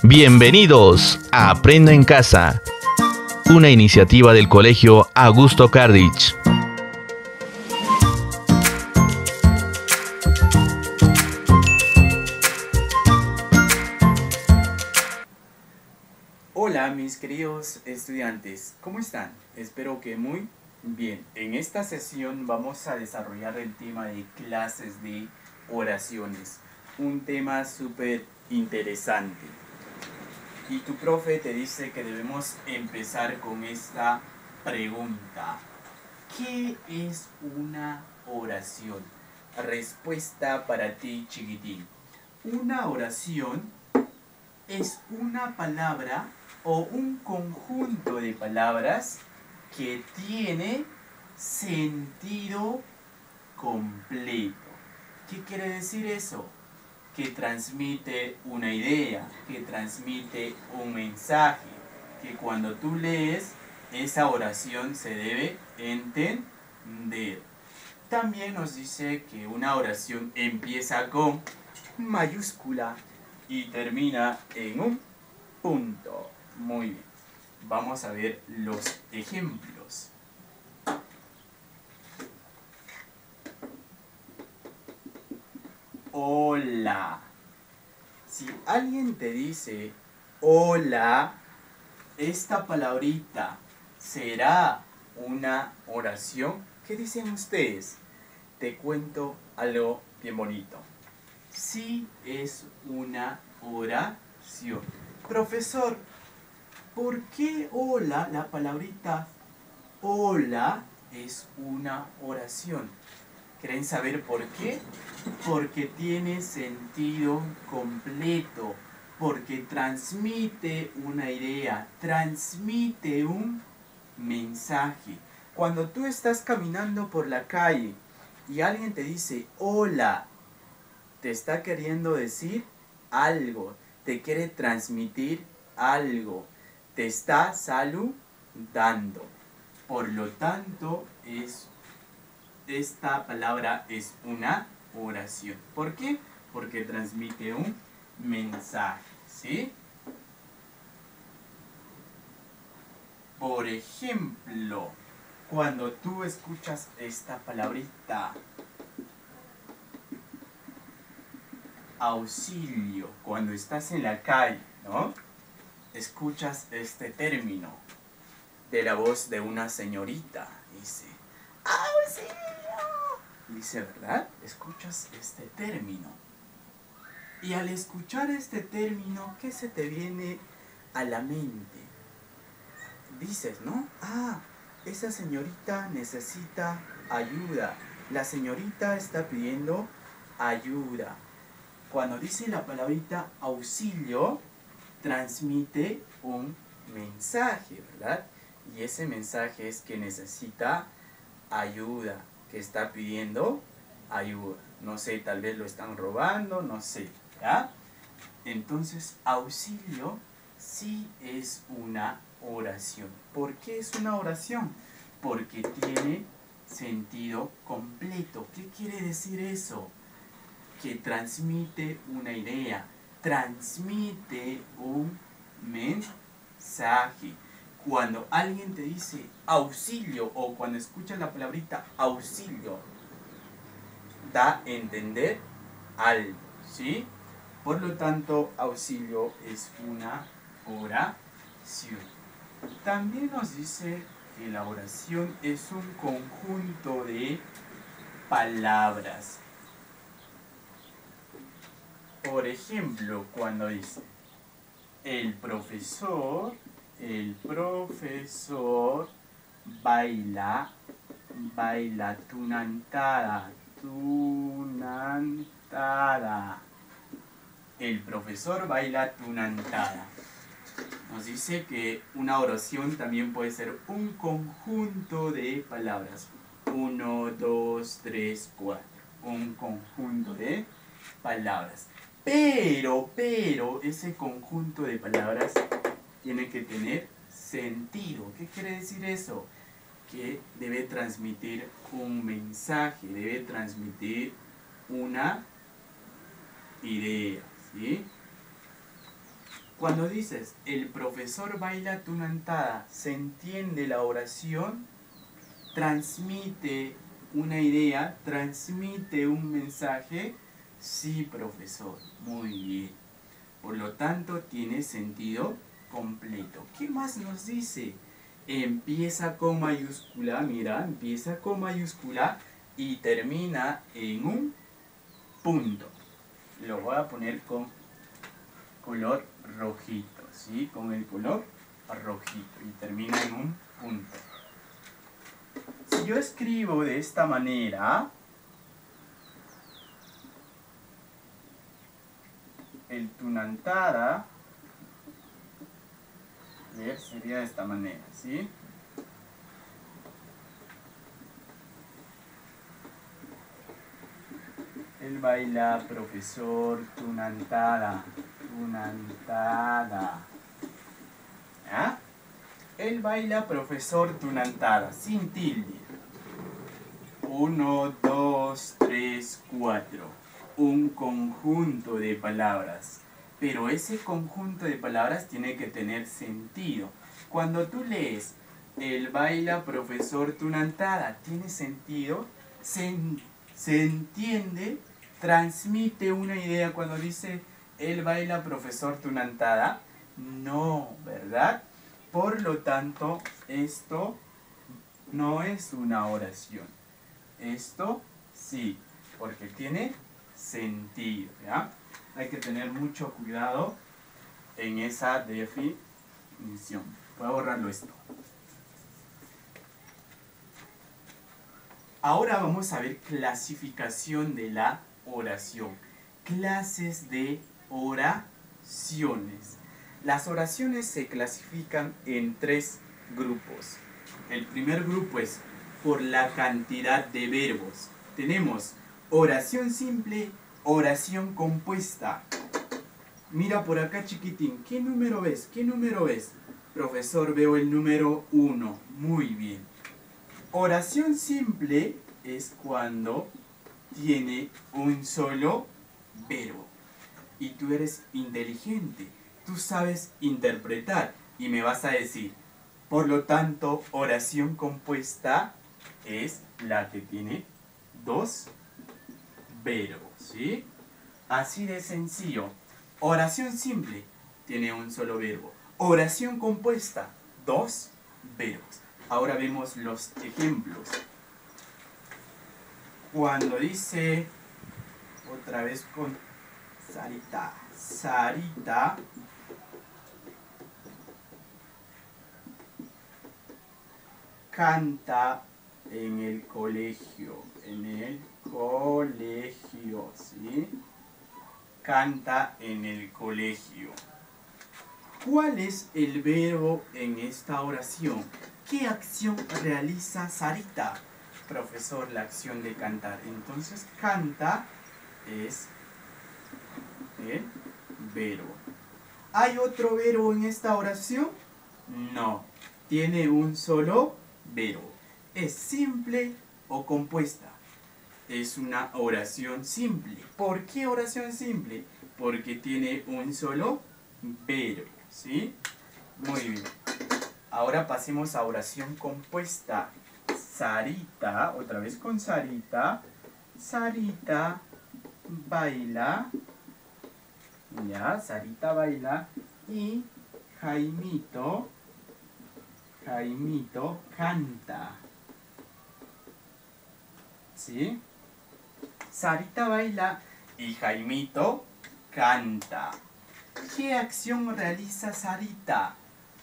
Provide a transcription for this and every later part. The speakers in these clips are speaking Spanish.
Bienvenidos a Aprenda en Casa, una iniciativa del Colegio Augusto Cardich. Hola mis queridos estudiantes, ¿cómo están? Espero que muy bien. En esta sesión vamos a desarrollar el tema de clases de oraciones, un tema súper interesante. Y tu profe te dice que debemos empezar con esta pregunta: ¿qué es una oración? Respuesta para ti, chiquitín. Una oración es una palabra o un conjunto de palabras que tiene sentido completo. ¿Qué quiere decir eso? Que transmite una idea, que transmite un mensaje, que cuando tú lees, esa oración se debe entender. También nos dice que una oración empieza con mayúscula y termina en un punto. Muy bien. Vamos a ver los ejemplos. Hola. Si alguien te dice hola, esta palabrita será una oración. ¿Qué dicen ustedes? Te cuento algo bien bonito. Sí es una oración. Profesor, ¿por qué hola, la palabrita hola, es una oración? ¿Quieren saber por qué? Porque tiene sentido completo, porque transmite una idea, transmite un mensaje. Cuando tú estás caminando por la calle y alguien te dice hola, te está queriendo decir algo, te quiere transmitir algo, te está saludando. Por lo tanto, esta palabra es una oración. ¿Por qué? Porque transmite un mensaje, ¿sí? Por ejemplo, cuando tú escuchas esta palabrita, auxilio, cuando estás en la calle, ¿no? Escuchas este término de la voz de una señorita. Dice, ¡auxilio! Dice, ¿verdad? Escuchas este término. Y al escuchar este término, ¿qué se te viene a la mente? Dices, ¿no? Ah, esa señorita necesita ayuda. La señorita está pidiendo ayuda. Cuando dice la palabrita auxilio, transmite un mensaje, ¿verdad? Y ese mensaje es que necesita ayuda, que está pidiendo ayuda. No sé, tal vez lo están robando, no sé, ¿ya? Entonces, auxilio sí es una oración. ¿Por qué es una oración? Porque tiene sentido completo. ¿Qué quiere decir eso? Que transmite una idea, transmite un mensaje. Cuando alguien te dice auxilio o cuando escuchas la palabrita auxilio, da a entender algo, ¿sí? Por lo tanto, auxilio es una oración. También nos dice que la oración es un conjunto de palabras. Por ejemplo, cuando dice el profesor baila tunantada. El profesor baila tunantada. Nos dice que una oración también puede ser un conjunto de palabras. 1, 2, 3, 4. Un conjunto de palabras. Pero, ese conjunto de palabras tiene que tener sentido. ¿Qué quiere decir eso? Que debe transmitir un mensaje, debe transmitir una idea, ¿sí? Cuando dices, el profesor baila tunantada, ¿se entiende la oración? ¿Transmite una idea? ¿Transmite un mensaje? Sí, profesor. Muy bien. Por lo tanto, tiene sentido completo. ¿Qué más nos dice? Empieza con mayúscula, mira, empieza con mayúscula y termina en un punto. Lo voy a poner con color rojito, ¿sí? Con el color rojito y termina en un punto. Si yo escribo de esta manera, el tunantada, sería de esta manera, ¿sí? Él baila, profesor, tunantada, tunantada. ¿Ah? Él baila, profesor, tunantada, sin tilde. 1, 2, 3, 4. Un conjunto de palabras. Pero ese conjunto de palabras tiene que tener sentido. Cuando tú lees, él baila, profesor, tunantada, ¿tiene sentido? Se entiende, transmite una idea cuando dice, él baila, profesor, tunantada. No, ¿verdad? Por lo tanto, esto no es una oración. Esto sí, porque tiene sentido, ¿ya? Hay que tener mucho cuidado en esa definición. Voy a borrarlo esto. Ahora vamos a ver clasificación de la oración. Clases de oraciones. Las oraciones se clasifican en 3 grupos. El primer grupo es por la cantidad de verbos. Tenemos oración simple, oración compuesta. Mira por acá, chiquitín. ¿Qué número ves? ¿Qué número ves? Profesor, veo el número 1. Muy bien. Oración simple es cuando tiene un solo verbo. Y tú eres inteligente. Tú sabes interpretar. Y me vas a decir, por lo tanto, oración compuesta es la que tiene 2 verbos, ¿sí? Así de sencillo. Oración simple tiene un solo verbo. Oración compuesta, 2 verbos. Ahora vemos los ejemplos. Cuando dice, otra vez con Sarita, Sarita canta en el colegio, ¿sí? Canta en el colegio. ¿Cuál es el verbo en esta oración? ¿Qué acción realiza Sarita? Profesor, la acción de cantar. Entonces, canta es el verbo. ¿Hay otro verbo en esta oración? No. Tiene un solo verbo. ¿Es simple o compuesta? Es una oración simple. ¿Por qué oración simple? Porque tiene un solo verbo, ¿sí? Muy bien. Ahora pasemos a oración compuesta. Sarita, otra vez con Sarita. Sarita baila. Ya, Sarita baila. Y Jaimito canta. ¿Sí? Sarita baila y Jaimito canta. ¿Qué acción realiza Sarita?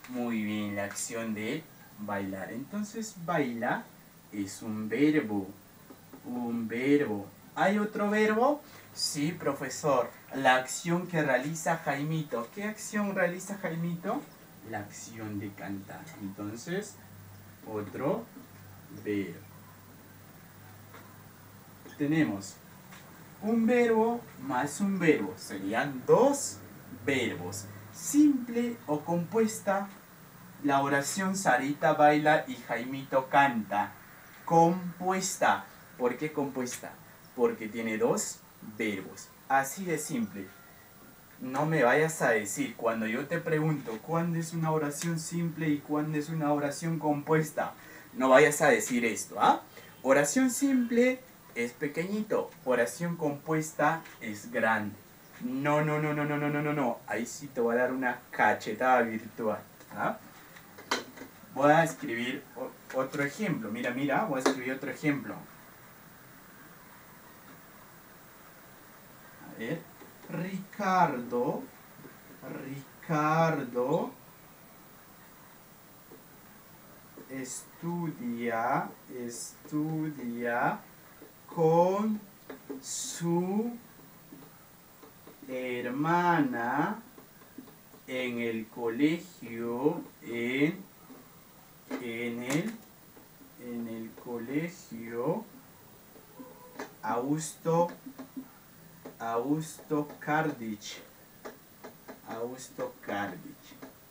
Muy bien, la acción de bailar. Entonces, baila es un verbo. Un verbo. ¿Hay otro verbo? Sí, profesor. La acción que realiza Jaimito. ¿Qué acción realiza Jaimito? La acción de cantar. Entonces, otro verbo. Tenemos un verbo más un verbo. Serían 2 verbos. Simple o compuesta. La oración Sarita baila y Jaimito canta. Compuesta. ¿Por qué compuesta? Porque tiene 2 verbos. Así de simple. No me vayas a decir, cuando yo te pregunto cuándo es una oración simple y cuándo es una oración compuesta, no vayas a decir esto, ¿ah? Oración simple es pequeñito, oración compuesta es grande. No, no, no, no, no, no, no, no, no. Ahí sí te voy a dar una cachetada virtual, ¿ah? Voy a escribir otro ejemplo. Mira, mira, voy a escribir otro ejemplo. A ver. Ricardo estudia con su hermana en el colegio, en el colegio Augusto Cardich.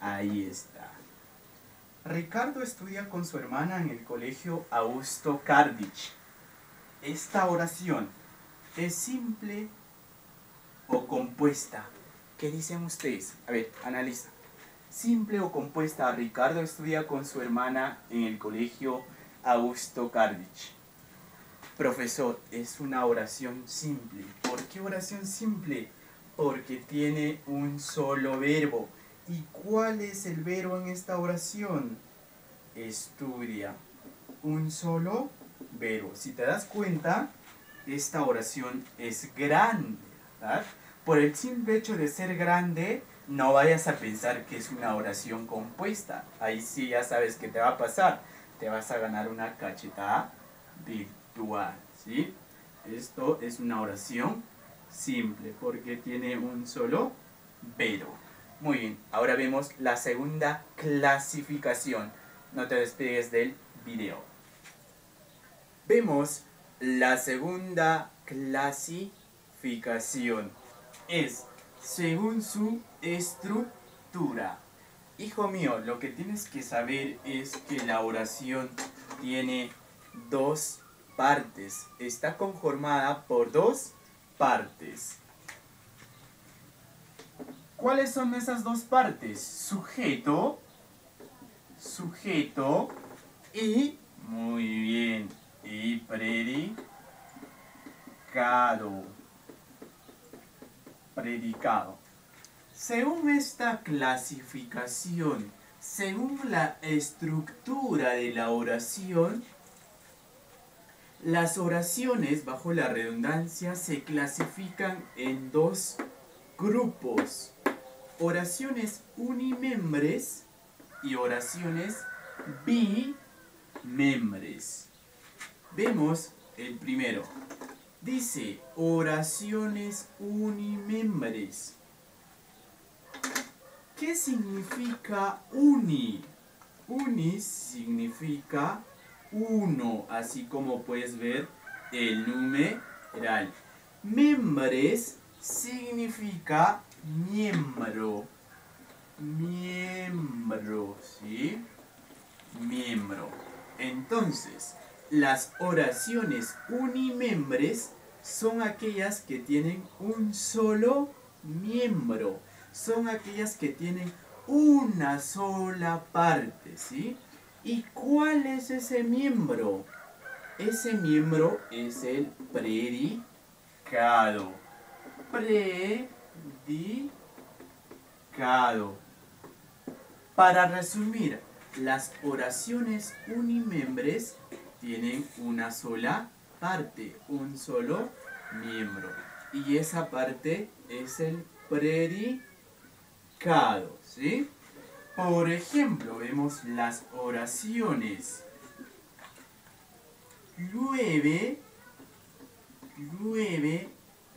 Ahí está. Ricardo estudia con su hermana en el colegio Augusto Cardich. Esta oración es simple o compuesta. ¿Qué dicen ustedes? A ver, analiza. Simple o compuesta. Ricardo estudia con su hermana en el colegio Augusto Cardich. Profesor, es una oración simple. ¿Por qué oración simple? Porque tiene un solo verbo. ¿Y cuál es el verbo en esta oración? Estudia. Un solo verbo. Si te das cuenta, esta oración es grande, ¿verdad? Por el simple hecho de ser grande, no vayas a pensar que es una oración compuesta. Ahí sí ya sabes qué te va a pasar. Te vas a ganar una cachetada virtual, ¿sí? Esto es una oración simple porque tiene un solo verbo. Muy bien, ahora vemos la segunda clasificación. No te despegues del video. Vemos la segunda clasificación. Es según su estructura. Hijo mío, lo que tienes que saber es que la oración tiene dos partes. Está conformada por dos partes. ¿Cuáles son esas dos partes? Sujeto y, muy bien, y predicado. Según esta clasificación, según la estructura de la oración, las oraciones, bajo la redundancia, se clasifican en dos grupos: oraciones unimembres y oraciones bimembres. Vemos el primero. Dice oraciones unimembres. ¿Qué significa uni? Uni significa uno, así como puedes ver el numeral. Membres significa miembro. Miembro, ¿sí? Miembro. Entonces, las oraciones unimembres son aquellas que tienen un solo miembro. Son aquellas que tienen una sola parte, ¿sí? ¿Y cuál es ese miembro? Ese miembro es el predicado. Predicado. Para resumir, las oraciones unimembres tienen una sola parte, un solo miembro. Y esa parte es el predicado, ¿sí? Por ejemplo, vemos las oraciones. Llueve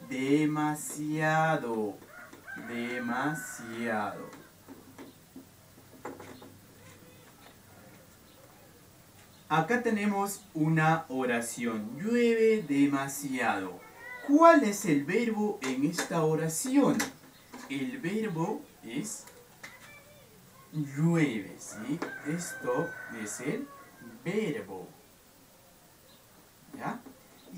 demasiado. Acá tenemos una oración. Llueve demasiado. ¿Cuál es el verbo en esta oración? El verbo es llueve, ¿sí? Esto es el verbo. ¿Ya?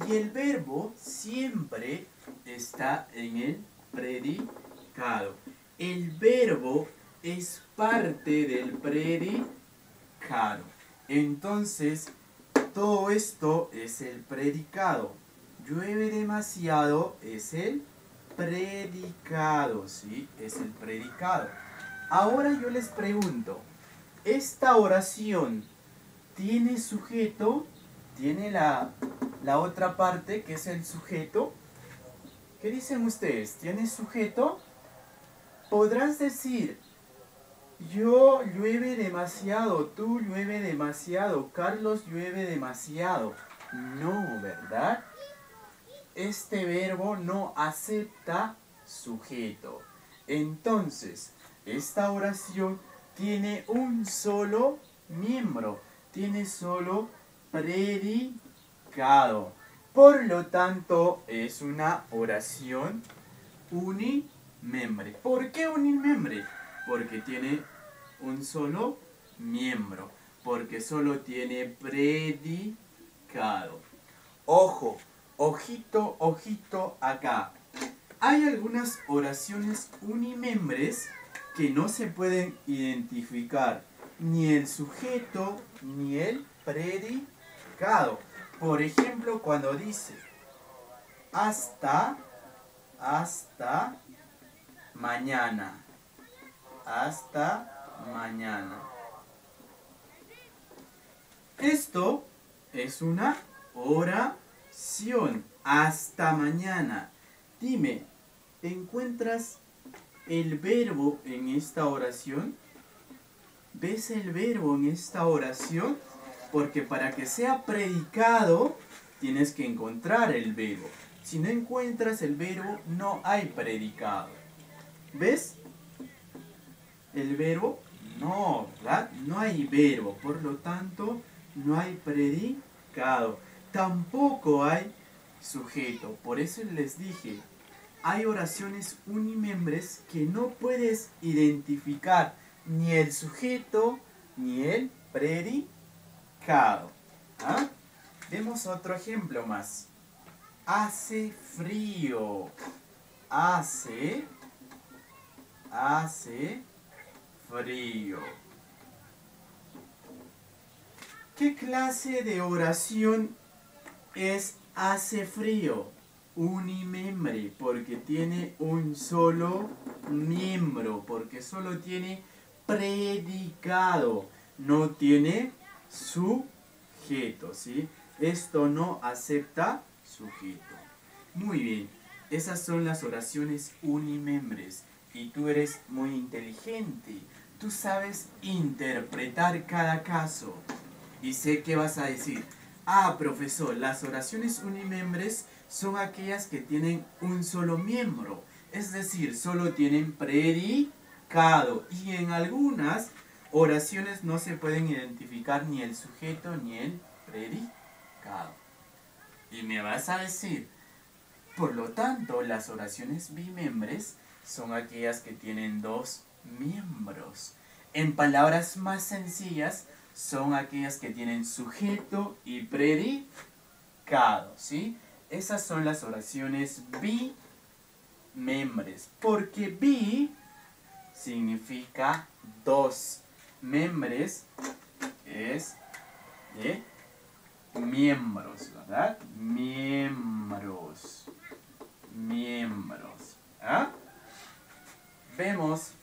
Y el verbo siempre está en el predicado. predicado. El verbo es parte del predicado. Entonces, todo esto es el predicado. Llueve demasiado es el predicado, ¿sí? Es el predicado. Ahora yo les pregunto, ¿esta oración tiene sujeto? ¿Tiene la otra parte que es el sujeto? ¿Qué dicen ustedes? ¿Tiene sujeto? Podrás decir, yo llueve demasiado, tú llueve demasiado, Carlos llueve demasiado. No, ¿verdad? Este verbo no acepta sujeto. Entonces, esta oración tiene un solo miembro, tiene solo predicado. Por lo tanto, es una oración unimembre. ¿Por qué unimembre? Porque tiene un solo miembro, porque solo tiene predicado. Ojo, ojito, ojito acá. Hay algunas oraciones unimembres que no se pueden identificar ni el sujeto ni el predicado. Por ejemplo, cuando dice hasta mañana. Hasta mañana. Esto es una oración. Hasta mañana. Dime, ¿encuentras el verbo en esta oración? ¿Ves el verbo en esta oración? Porque para que sea predicado, tienes que encontrar el verbo. Si no encuentras el verbo, no hay predicado. ¿Ves? ¿El verbo? No, ¿verdad? No hay verbo. Por lo tanto, no hay predicado. Tampoco hay sujeto. Por eso les dije, hay oraciones unimembres que no puedes identificar ni el sujeto ni el predicado. ¿Ah? Demos otro ejemplo más. Hace frío. Hace frío. ¿Qué clase de oración es hace frío? Unimembre, porque tiene un solo miembro, porque solo tiene predicado, no tiene sujeto, ¿sí? Esto no acepta sujeto. Muy bien, esas son las oraciones unimembres. Y tú eres muy inteligente. Tú sabes interpretar cada caso. Y sé que vas a decir, ah, profesor, las oraciones unimembres son aquellas que tienen un solo miembro. Es decir, solo tienen predicado. Y en algunas oraciones no se pueden identificar ni el sujeto ni el predicado. Y me vas a decir, por lo tanto, las oraciones bimembres son aquellas que tienen dos miembros. En palabras más sencillas, son aquellas que tienen sujeto y predicado, ¿sí? Esas son las oraciones bimembres, porque bi significa dos. Membres es de miembros, ¿verdad? Miembros. ¿Ah? Vemos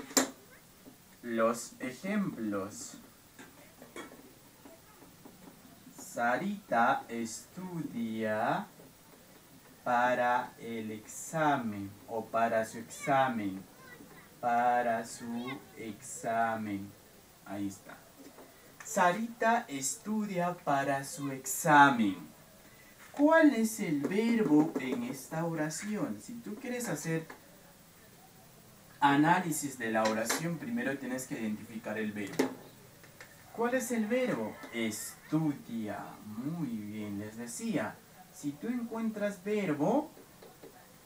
los ejemplos. Sarita estudia para el examen o para su examen. Para su examen. Ahí está. Sarita estudia para su examen. ¿Cuál es el verbo en esta oración? Si tú quieres hacer análisis de la oración, primero tienes que identificar el verbo. ¿Cuál es el verbo? Estudia. Muy bien, les decía. Si tú encuentras verbo,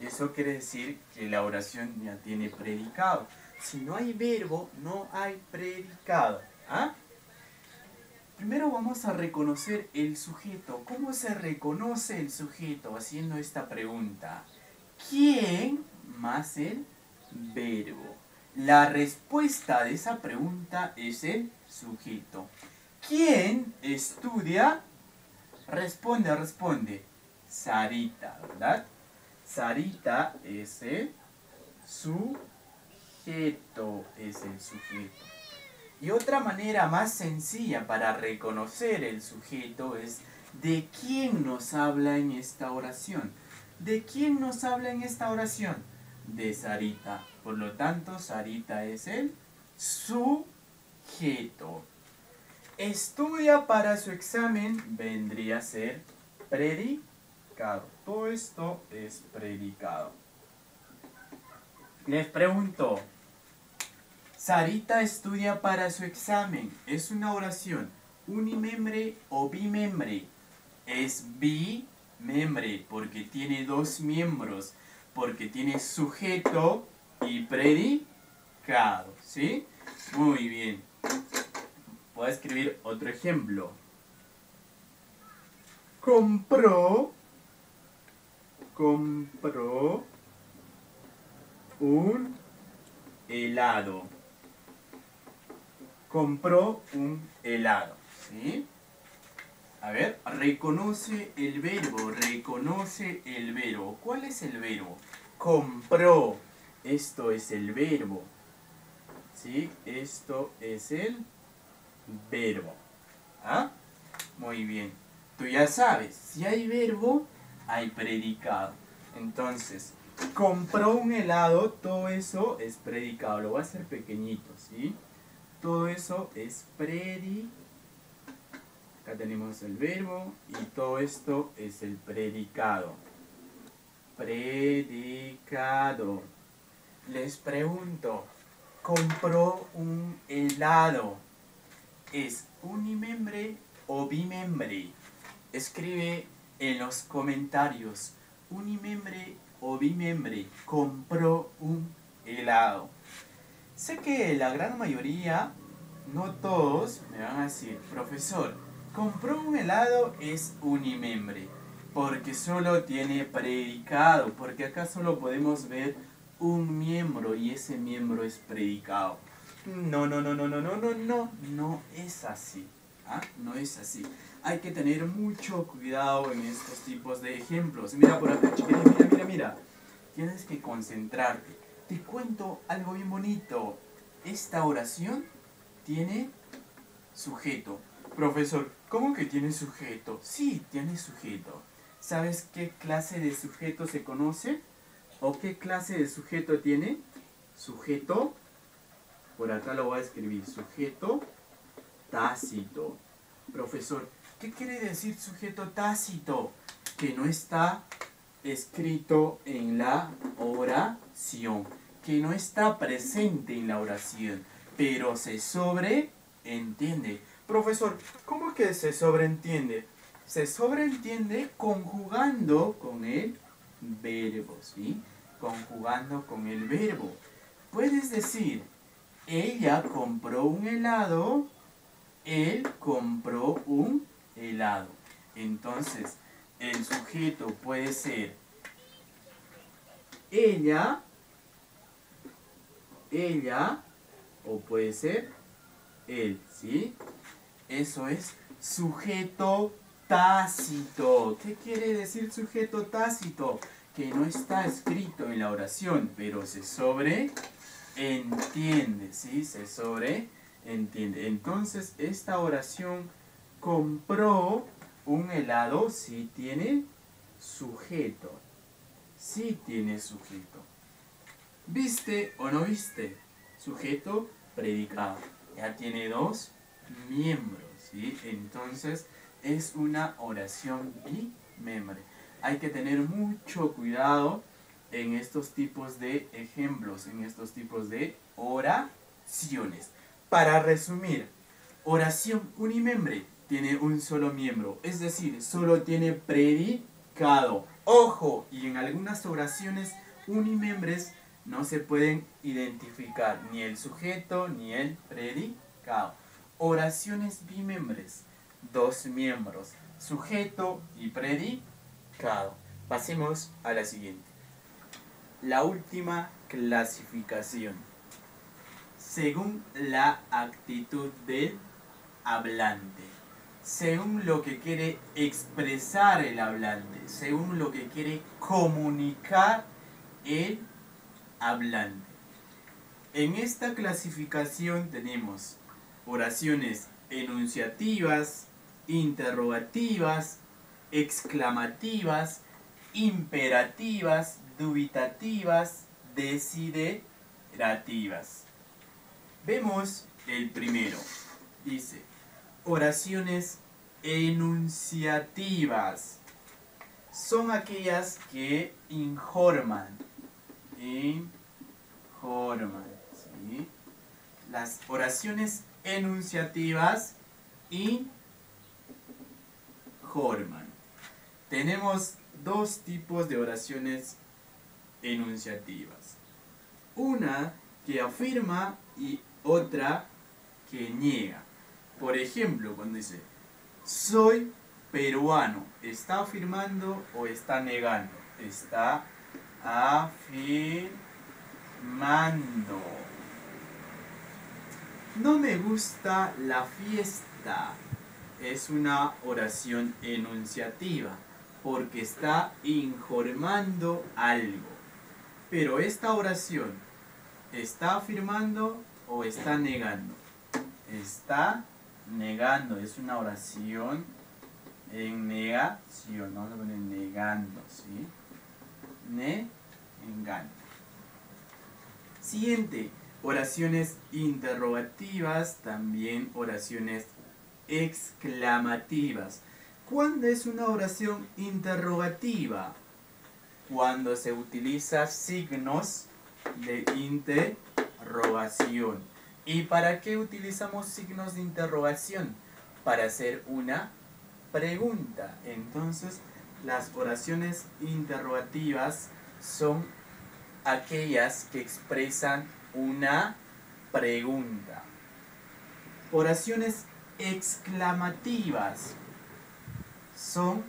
eso quiere decir que la oración ya tiene predicado. Si no hay verbo, no hay predicado. ¿Ah? Primero vamos a reconocer el sujeto. ¿Cómo se reconoce el sujeto? Haciendo esta pregunta. ¿Quién más el verbo. La respuesta de esa pregunta es el sujeto. ¿Quién estudia? Responde. Sarita, ¿verdad? Sarita es el sujeto, Y otra manera más sencilla para reconocer el sujeto es ¿de quién nos habla en esta oración? ¿De quién nos habla en esta oración? De Sarita. Por lo tanto, Sarita es el sujeto. Estudia para su examen vendría a ser predicado. Todo esto es predicado. Les pregunto, Sarita estudia para su examen. ¿Es una oración unimembre o bimembre? Es bimembre porque tiene dos miembros, porque tiene sujeto y predicado, ¿sí? Muy bien. Voy a escribir otro ejemplo. Compró un helado. Compró un helado, ¿sí? A ver, reconoce el verbo. ¿Cuál es el verbo? Compró. Esto es el verbo, ¿sí? Esto es el verbo. ¿Ah? Muy bien. Tú ya sabes, si hay verbo, hay predicado. Entonces, compró un helado, todo eso es predicado. Lo voy a hacer pequeñito, ¿sí? Todo eso es predicado. Acá tenemos el verbo y todo esto es el predicado. Predicado. Les pregunto, compró un helado. ¿Es unimembre o bimembre? Escribe en los comentarios, unimembre o bimembre, compró un helado. Sé que la gran mayoría, no todos, me van a decir, profesor, compró un helado es unimembre, porque solo tiene predicado, porque acá solo podemos ver un miembro y ese miembro es predicado. No es así. ¿Ah? No es así. Hay que tener mucho cuidado en estos tipos de ejemplos. Mira por acá, chiquillos, mira. Tienes que concentrarte. Te cuento algo bien bonito. Esta oración tiene sujeto. Profesor, ¿cómo que tiene sujeto? Sí, tiene sujeto. ¿Sabes qué clase de sujeto se conoce? ¿O qué clase de sujeto tiene? Sujeto, por acá lo voy a escribir, sujeto tácito. Profesor, ¿qué quiere decir sujeto tácito? Que no está escrito en la oración, que no está presente en la oración, pero se sobreentiende. Profesor, ¿cómo que se sobreentiende? Se sobreentiende conjugando con el verbo, ¿sí? Conjugando con el verbo. Puedes decir, ella compró un helado, él compró un helado. Entonces, el sujeto puede ser ella, o puede ser él, ¿sí? Eso es sujeto tácito. ¿Qué quiere decir sujeto tácito? Que no está escrito en la oración, pero se sobreentiende, ¿sí? Se sobreentiende. Entonces, esta oración, compró un helado, sí tiene sujeto. Sí tiene sujeto. ¿Viste o no viste? Sujeto, predicado. Ya tiene dos miembros, ¿sí? Entonces, es una oración bimembre. Hay que tener mucho cuidado en estos tipos de ejemplos, en estos tipos de oraciones. Para resumir, oración unimembre tiene un solo miembro, es decir, solo tiene predicado. ¡Ojo! Y en algunas oraciones unimembres no se pueden identificar ni el sujeto ni el predicado. Oraciones bimembres, dos miembros, sujeto y predicado. Pasemos a la siguiente. La última clasificación. Según la actitud del hablante, según lo que quiere expresar el hablante, según lo que quiere comunicar el hablante. En esta clasificación tenemos oraciones enunciativas, interrogativas, exclamativas, imperativas, dubitativas, desiderativas. Vemos el primero. Dice, oraciones enunciativas. Son aquellas que informan. ¿Sí? Las oraciones enunciativas informan. Tenemos dos tipos de oraciones enunciativas. Una que afirma y otra que niega. Por ejemplo, cuando dice, soy peruano, ¿está afirmando o está negando? Está afirmando. No me gusta la fiesta. Es una oración enunciativa porque está informando algo. Pero esta oración, ¿está afirmando o está negando? Está negando. Es una oración en negación. Vamos a poner negando, ¿sí? Negando. Siguiente, oraciones interrogativas, también oraciones exclamativas. ¿Cuándo es una oración interrogativa? Cuando se utiliza signos de interrogación. ¿Y para qué utilizamos signos de interrogación? Para hacer una pregunta. Entonces, las oraciones interrogativas son aquellas que expresan una pregunta. Oraciones exclamativas son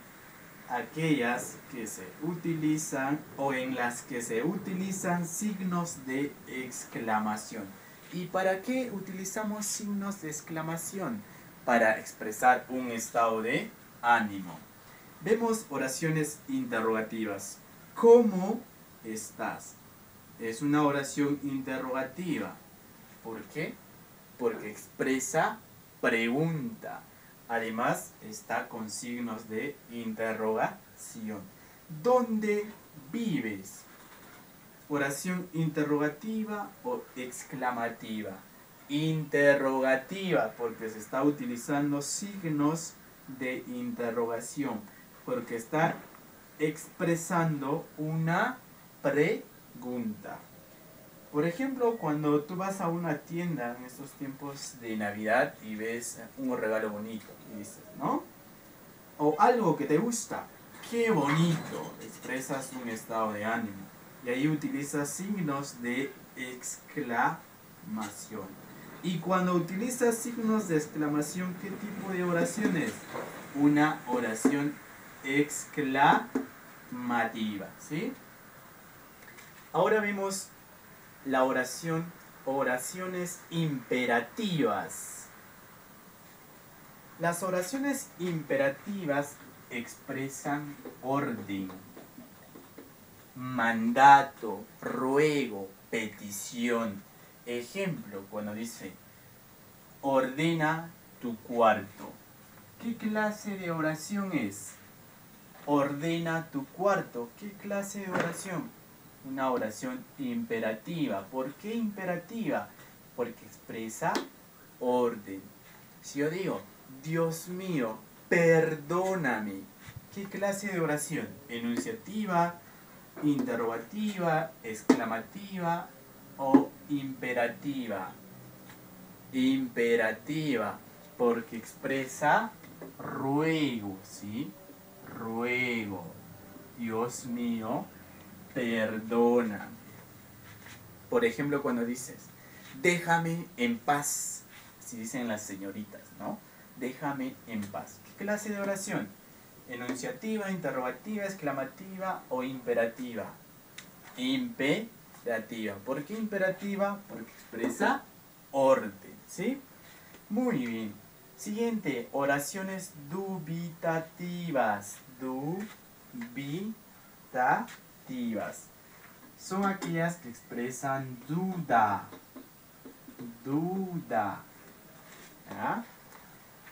aquellas que se utilizan o en las que se utilizan signos de exclamación. ¿Y para qué utilizamos signos de exclamación? Para expresar un estado de ánimo. Vemos oraciones interrogativas. ¿Cómo estás? Es una oración interrogativa. ¿Por qué? Porque expresa pregunta. Además, está con signos de interrogación. ¿Dónde vives? Oración interrogativa o exclamativa. Interrogativa, porque se está utilizando signos de interrogación. Porque está expresando una pregunta. Por ejemplo, cuando tú vas a una tienda en estos tiempos de Navidad y ves un regalo bonito y dices, ¿no? O algo que te gusta, ¡qué bonito! Expresas un estado de ánimo. Y ahí utilizas signos de exclamación. Y cuando utilizas signos de exclamación, ¿qué tipo de oración es? Una oración exclamativa, ¿sí? Ahora vemos la oraciones imperativas. Las oraciones imperativas expresan orden, mandato, ruego, petición. Ejemplo, cuando dice, ordena tu cuarto. ¿Qué clase de oración es? Ordena tu cuarto. ¿Qué clase de oración? Una oración imperativa. ¿Por qué imperativa? Porque expresa orden. Si yo digo, Dios mío, perdóname, ¿qué clase de oración? Enunciativa, interrogativa, exclamativa o imperativa. Imperativa, porque expresa ruego, ¿sí? Ruego. Dios mío, perdóname. Por ejemplo, cuando dices, déjame en paz. Así dicen las señoritas, ¿no? Déjame en paz. ¿Qué clase de oración? Enunciativa, interrogativa, exclamativa o imperativa. Imperativa. imperativa. ¿Por qué imperativa? Porque expresa orden, ¿sí? Muy bien. Siguiente, oraciones dubitativas. Dubitativas. Son aquellas que expresan duda. Duda. ¿Ah?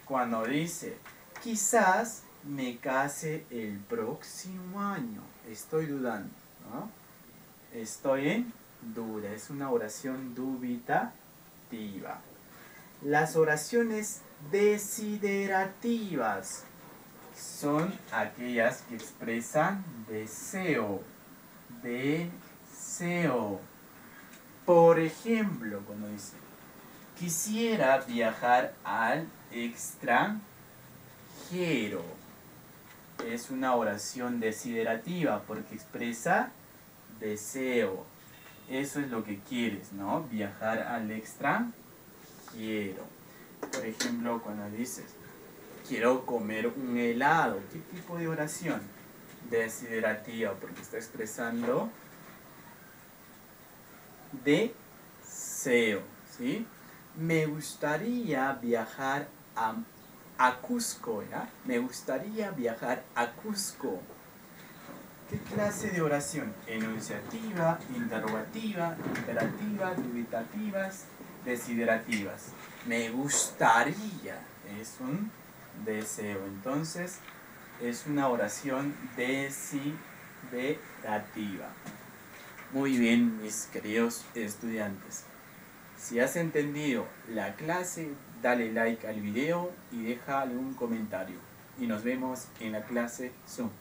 Cuando dice, quizás me case el próximo año. Estoy dudando, ¿no? Estoy en duda. Es una oración dubitativa. Las oraciones desiderativas son aquellas que expresan deseo. Deseo. Por ejemplo, cuando dice, quisiera viajar al extranjero. Es una oración desiderativa porque expresa deseo. Eso es lo que quieres, ¿no? Viajar al extranjero. Por ejemplo, cuando dices, quiero comer un helado. ¿Qué tipo de oración? Desiderativa, porque está expresando deseo, ¿sí? Me gustaría viajar a Cusco, ¿ya? Me gustaría viajar a Cusco. ¿Qué clase de oración? Enunciativa, interrogativa, imperativa, dubitativas, desiderativas. Me gustaría, es un deseo. Entonces, es una oración desiderativa. Muy bien, mis queridos estudiantes. Si has entendido la clase, dale like al video y deja algún comentario. Y nos vemos en la clase Zoom.